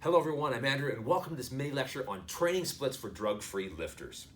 Hello everyone, I'm Andrew and welcome to this mini lecture on training splits for drug-free lifters.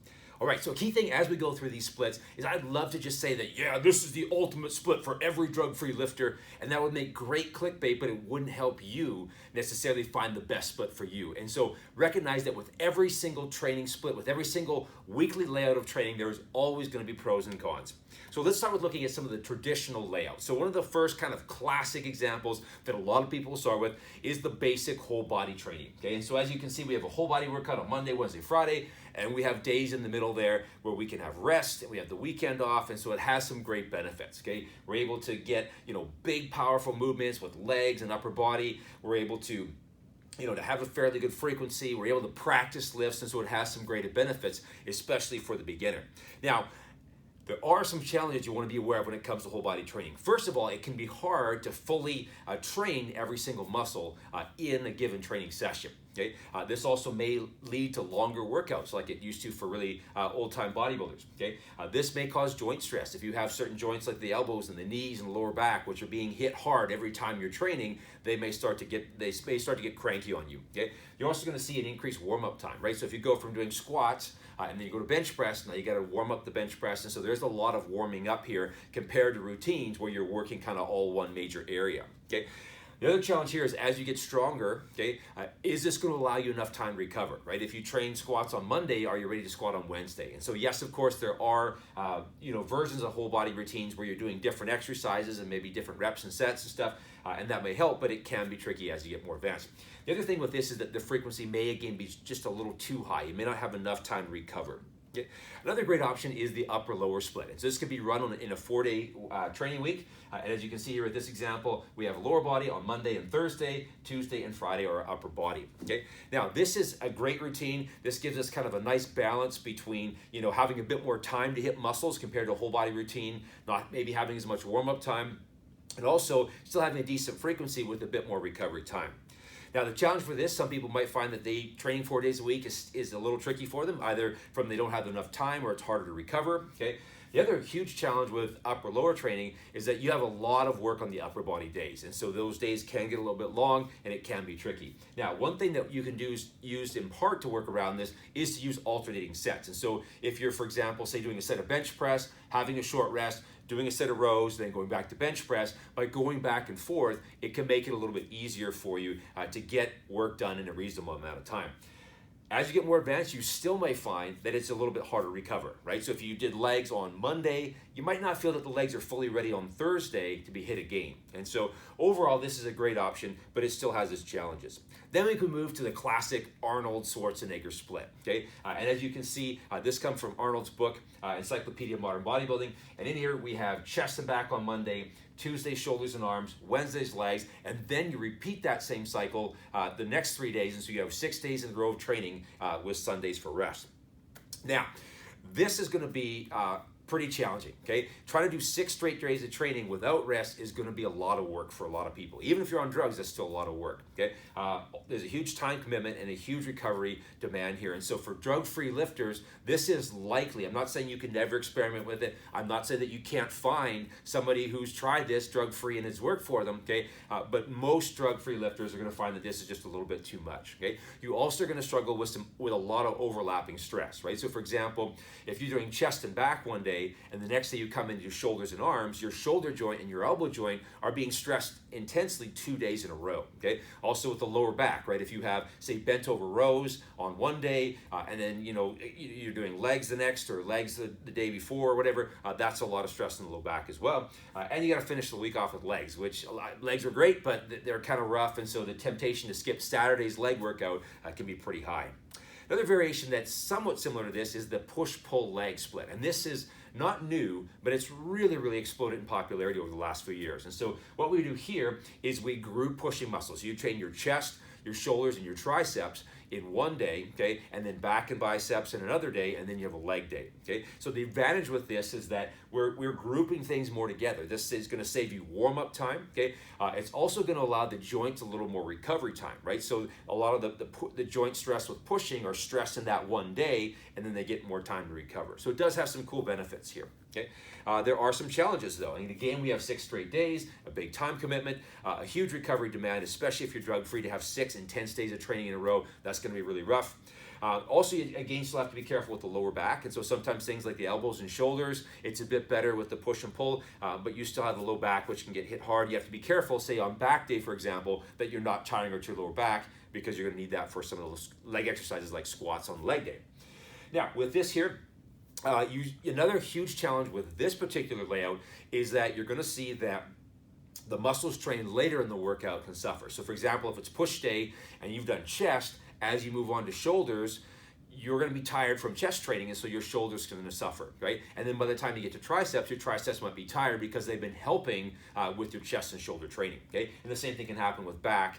All right, so a key thing as we go through these splits is I'd love to just say that, yeah, this is the ultimate split for every drug-free lifter, and that would make great clickbait, but it wouldn't help you necessarily find the best split for you. And so recognize that with every single training split, with every single weekly layout of training, there's always going to be pros and cons. So let's start with looking at some of the traditional layouts. So one of the first kind of classic examples that a lot of people start with is the basic whole body training. Okay, and so as you can see, we have a whole body workout on Monday, Wednesday, Friday, and we have days in the middle there where we can have rest and we have the weekend off, and so it has some great benefits. Okay, we're able to get big powerful movements with legs and upper body. We're able to to have a fairly good frequency. We're able to practice lifts, and so it has some great benefits, especially for the beginner. Now, there are some challenges you want to be aware of when it comes to whole body training. First of all, it can be hard to fully train every single muscle in a given training session. Okay? This also may lead to longer workouts like it used to for really old-time bodybuilders. Okay? This may cause joint stress. If you have certain joints like the elbows and the knees and the lower back, which are being hit hard every time you're training, they may start to get cranky on you. Okay? You're also going to see an increased warm-up time, right? So if you go from doing squats and then you go to bench press, now you got to warm up the bench press, and so there's a lot of warming up here compared to routines where you're working kind of all one major area. Okay. The other challenge here is as you get stronger, okay, is this going to allow you enough time to recover, right? If you train squats on Monday, are you ready to squat on Wednesday? And so yes, of course, there are versions of whole body routines where you're doing different exercises and maybe different reps and sets and stuff, and that may help, but it can be tricky as you get more advanced. The other thing with this is that the frequency may again be just a little too high. You may not have enough time to recover. Okay. Another great option is the upper-lower split. And so this can be run in a 4-day training week. And as you can see here with this example, we have lower body on Monday and Thursday, Tuesday and Friday are upper body. Okay. Now this is a great routine. This gives us kind of a nice balance between having a bit more time to hit muscles compared to a whole body routine, not maybe having as much warm-up time, and also still having a decent frequency with a bit more recovery time. Now the challenge for this, some people might find that training 4 days a week is a little tricky for them, either from they don't have enough time or it's harder to recover. Okay. The other huge challenge with upper lower training is that you have a lot of work on the upper body days, and so those days can get a little bit long and it can be tricky. Now one thing that you can do use in part to work around this is to use alternating sets. And so if you're, for example, say doing a set of bench press, having a short rest, doing a set of rows, then going back to bench press, by going back and forth, it can make it a little bit easier for you to get work done in a reasonable amount of time. As you get more advanced, you still may find that it's a little bit harder to recover, right? So if you did legs on Monday, you might not feel that the legs are fully ready on Thursday to be hit again. And so overall, this is a great option, but it still has its challenges. Then we can move to the classic Arnold Schwarzenegger split, okay? And as you can see, this comes from Arnold's book, Encyclopedia of Modern Bodybuilding. And in here, we have chest and back on Monday, Tuesday, shoulders and arms, Wednesday's legs, and then you repeat that same cycle the next 3 days, and so you have 6 days in a row of training with Sundays for rest. Now, this is going to be pretty challenging, okay? Trying to do 6 straight days of training without rest is going to be a lot of work for a lot of people. Even if you're on drugs, that's still a lot of work, okay? There's a huge time commitment and a huge recovery demand here. And so for drug-free lifters, this is likely. I'm not saying you can never experiment with it. I'm not saying that you can't find somebody who's tried this drug-free and it's worked for them, okay? But most drug-free lifters are going to find that this is just a little bit too much, okay? You also are going to struggle with a lot of overlapping stress, right? So for example, if you're doing chest and back one day, and the next day you come into your shoulders and arms, your shoulder joint and your elbow joint are being stressed intensely 2 days in a row, okay? Also with the lower back, right? If you have, say, bent over rows on one day, and then, you're doing legs the next, or legs the day before, or whatever, that's a lot of stress in the low back as well. And you got to finish the week off with legs, which legs are great, but they're kind of rough, and so the temptation to skip Saturday's leg workout can be pretty high. Another variation that's somewhat similar to this is the push-pull leg split. And this is not new, but it's really, really exploded in popularity over the last few years. And so what we do here is we group pushing muscles. You train your chest, your shoulders, and your triceps in one day, okay, and then back and biceps in another day, and then you have a leg day, okay? So the advantage with this is that we're grouping things more together. This is going to save you warm-up time, okay? It's also going to allow the joints a little more recovery time, right? So a lot of the joint stress with pushing are stressed in that one day, and then they get more time to recover. So it does have some cool benefits here, okay? There are some challenges though. I mean, again, we have 6 straight days, a big time commitment, a huge recovery demand, especially if you're drug-free. To have 6 intense days of training in a row, that's going to be really rough. Also, again, you still have to be careful with the lower back, and so sometimes things like the elbows and shoulders, it's a bit better with the push and pull, but you still have the low back, which can get hit hard. You have to be careful, say on back day, for example, that you're not tiring out your lower back, because you're going to need that for some of those leg exercises like squats on leg day. Now, with this here, another huge challenge with this particular layout is that you're going to see that the muscles trained later in the workout can suffer. So for example, if it's push day and you've done chest, as you move on to shoulders, you're going to be tired from chest training, and so your shoulders are going to suffer, right? And then by the time you get to triceps, your triceps might be tired because they've been helping with your chest and shoulder training, okay? And the same thing can happen with back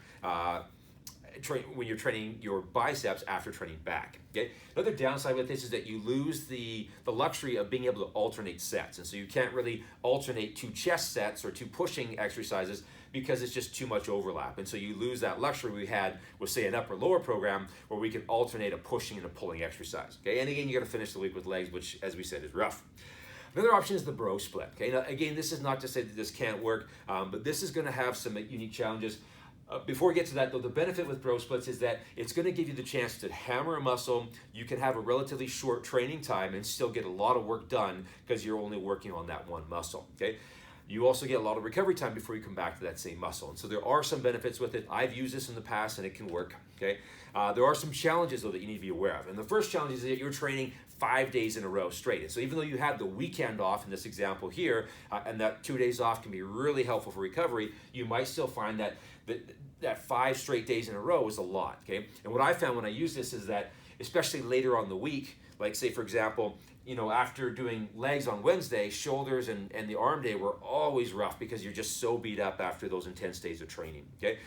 when you're training your biceps after training back, okay? Another downside with this is that you lose the luxury of being able to alternate sets, and so you can't really alternate 2 chest sets or 2 pushing exercises because it's just too much overlap, and so you lose that luxury we had with, say, an upper lower program where we could alternate a pushing and a pulling exercise, okay? And again, you got to finish the week with legs, which, as we said, is rough. Another option is the bro split, okay? Now, again, this is not to say that this can't work, but this is going to have some unique challenges. Before we get to that, though, the benefit with bro splits is that it's going to give you the chance to hammer a muscle. You can have a relatively short training time and still get a lot of work done because you're only working on that one muscle, okay? You also get a lot of recovery time before you come back to that same muscle. And so there are some benefits with it. I've used this in the past and it can work, okay? There are some challenges though that you need to be aware of. And the first challenge is that you're training 5 days in a row straight. And so even though you have the weekend off in this example here, and that 2 days off can be really helpful for recovery, you might still find that that 5 straight days in a row is a lot, okay? And what I found when I use this is that, especially later on the week, like say for example, you know, after doing legs on Wednesday, shoulders and the arm day were always rough because you're just so beat up after those intense days of training, okay?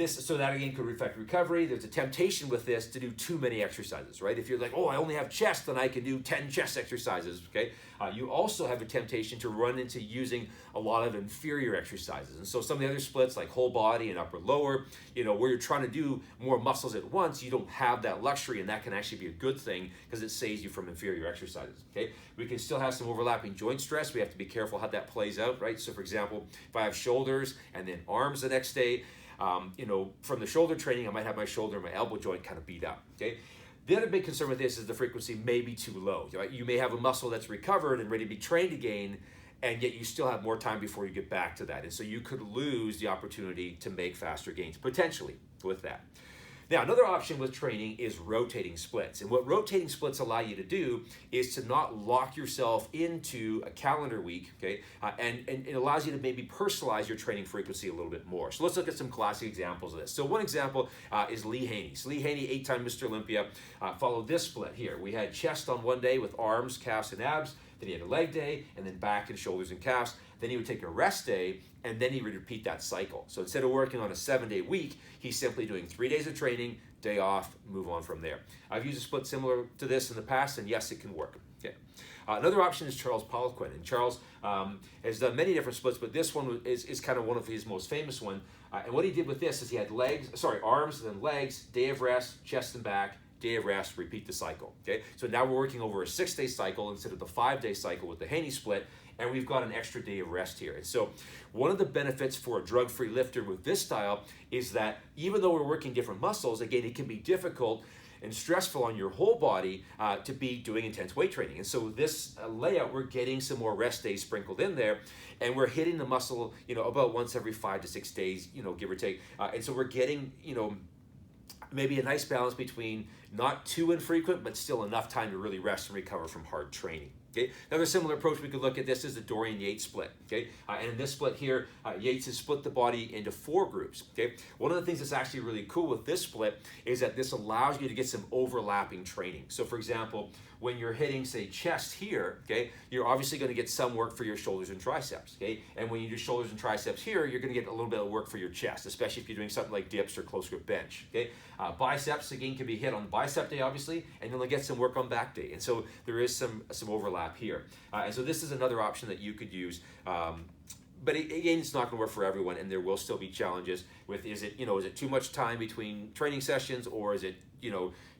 So that again could affect recovery. There's a temptation with this to do too many exercises, right? If you're like, oh, I only have chest, then I can do 10 chest exercises, okay? You also have a temptation to run into using a lot of inferior exercises. And so some of the other splits like whole body and upper lower, you know, where you're trying to do more muscles at once, you don't have that luxury, and that can actually be a good thing because it saves you from inferior exercises, okay? We can still have some overlapping joint stress. We have to be careful how that plays out, right? So for example, if I have shoulders and then arms the next day, you know, from the shoulder training, I might have my shoulder and my elbow joint kind of beat up, okay? The other big concern with this is the frequency may be too low, right? You may have a muscle that's recovered and ready to be trained again, and yet you still have more time before you get back to that. And so you could lose the opportunity to make faster gains, potentially, with that. Now, another option with training is rotating splits. And what rotating splits allow you to do is to not lock yourself into a calendar week, okay? And it allows you to maybe personalize your training frequency a little bit more. So let's look at some classic examples of this. So one example is Lee Haney. So Lee Haney, 8-time Mr. Olympia, followed this split here. We had chest on one day with arms, calves, and abs. Then he had a leg day, and then back and shoulders and calves. Then he would take a rest day, and then he would repeat that cycle. So instead of working on a 7-day week, he's simply doing 3 days of training, day off, move on from there. I've used a split similar to this in the past, and yes, it can work. Okay. Another option is Charles Poliquin, and Charles has done many different splits, but this one is kind of one of his most famous one. And what he did with this is he had arms, and then legs, day of rest, chest and back, day of rest, repeat the cycle, okay? So now we're working over a 6-day cycle instead of the 5-day cycle with the Haney split, and we've got an extra day of rest here. And so one of the benefits for a drug-free lifter with this style is that even though we're working different muscles, again, it can be difficult and stressful on your whole body to be doing intense weight training. And so this layout, we're getting some more rest days sprinkled in there, and we're hitting the muscle, you know, about once every 5 to 6 days, you know, give or take. And so we're getting, you know, maybe a nice balance between not too infrequent, but still enough time to really rest and recover from hard training. Okay, another similar approach we could look at this is the Dorian Yates split. Okay, and in this split here, Yates has split the body into 4 groups. Okay, one of the things that's actually really cool with this split is that this allows you to get some overlapping training. So for example, when you're hitting, say, chest here, okay, you're obviously going to get some work for your shoulders and triceps, okay? And when you do shoulders and triceps here, you're going to get a little bit of work for your chest, especially if you're doing something like dips or close grip bench, okay? Biceps, again, can be hit on bicep day, obviously, and you'll get some work on back day. And so there is some overlap here. And so this is another option that you could use. But again, it's not going to work for everyone, and there will still be challenges with, is it too much time between training sessions, or is it,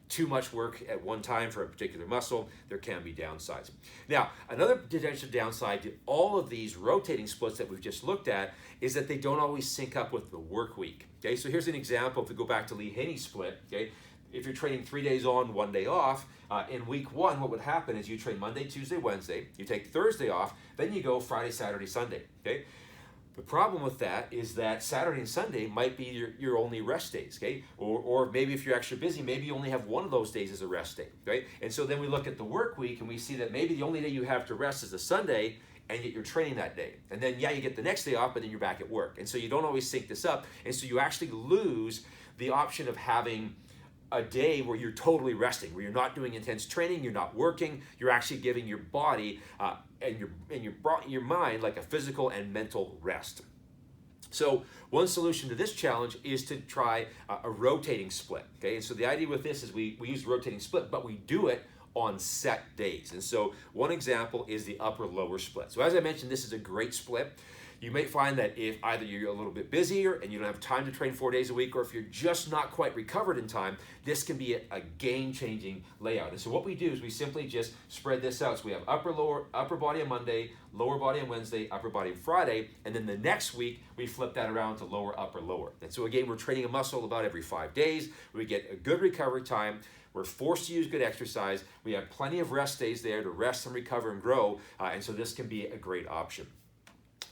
too much work at one time for a particular muscle? There can be downsides. Now, another potential downside to all of these rotating splits that we've just looked at is that they don't always sync up with the work week. Okay, so here's an example. If we go back to Haney Split, okay, if you're training 3 days on, 1 day off, in week 1, what would happen is you train Monday, Tuesday, Wednesday, you take Thursday off, then you go Friday, Saturday, Sunday, okay? The problem with that is that Saturday and Sunday might be your only rest days, okay? Or maybe if you're extra busy, maybe you only have one of those days as a rest day, right? And so then we look at the work week and we see that maybe the only day you have to rest is a Sunday, and yet you're training that day. And then, yeah, you get the next day off, but then you're back at work. And so you don't always sync this up, and so you actually lose the option of having a day where you're totally resting, where you're not doing intense training, you're not working, you're actually giving your body and your mind like a physical and mental rest. So one solution to this challenge is to try a rotating split. Okay, and so the idea with this is we use rotating split, but we do it on set days. And so one example is the upper-lower split. So as I mentioned, this is a great split. You may find that if either you're a little bit busier and you don't have time to train 4 days a week, or if you're just not quite recovered in time, this can be a game-changing layout. And so what we do is we simply just spread this out. So we have upper body on Monday, lower body on Wednesday, upper body on Friday, and then the next week we flip that around to lower, upper, lower. And so again, we're training a muscle about every 5 days. We get a good recovery time. We're forced to use good exercise. We have plenty of rest days there to rest and recover and grow, and so this can be a great option.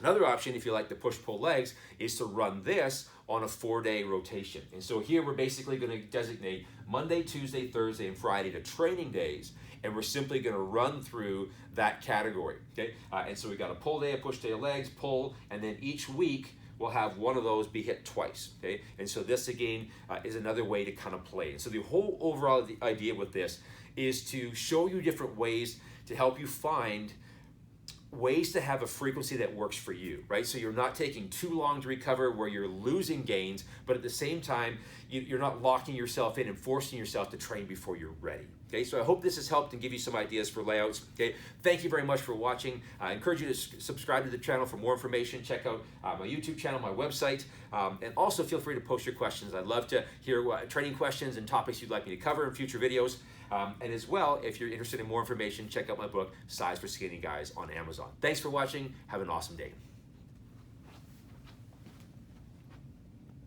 Another option, if you like to push-pull legs, is to run this on a 4-day rotation. And so here we're basically going to designate Monday, Tuesday, Thursday, and Friday to training days, and we're simply going to run through that category. Okay, and so we got a pull day, a push day of legs, pull, and then each week we'll have one of those be hit twice. Okay, and so this again is another way to kind of play. And so the whole overall idea with this is to show you different ways to help you find ways to have a frequency that works for you, right? So you're not taking too long to recover where you're losing gains, but at the same time, you're not locking yourself in and forcing yourself to train before you're ready. Okay, so I hope this has helped and give you some ideas for layouts. Okay, thank you very much for watching. I encourage you to subscribe to the channel for more information. Check out my YouTube channel, my website, and also feel free to post your questions. I'd love to hear training questions and topics you'd like me to cover in future videos. And as well, if you're interested in more information, check out my book, Size for Skinny Guys, on Amazon. Thanks for watching. Have an awesome day.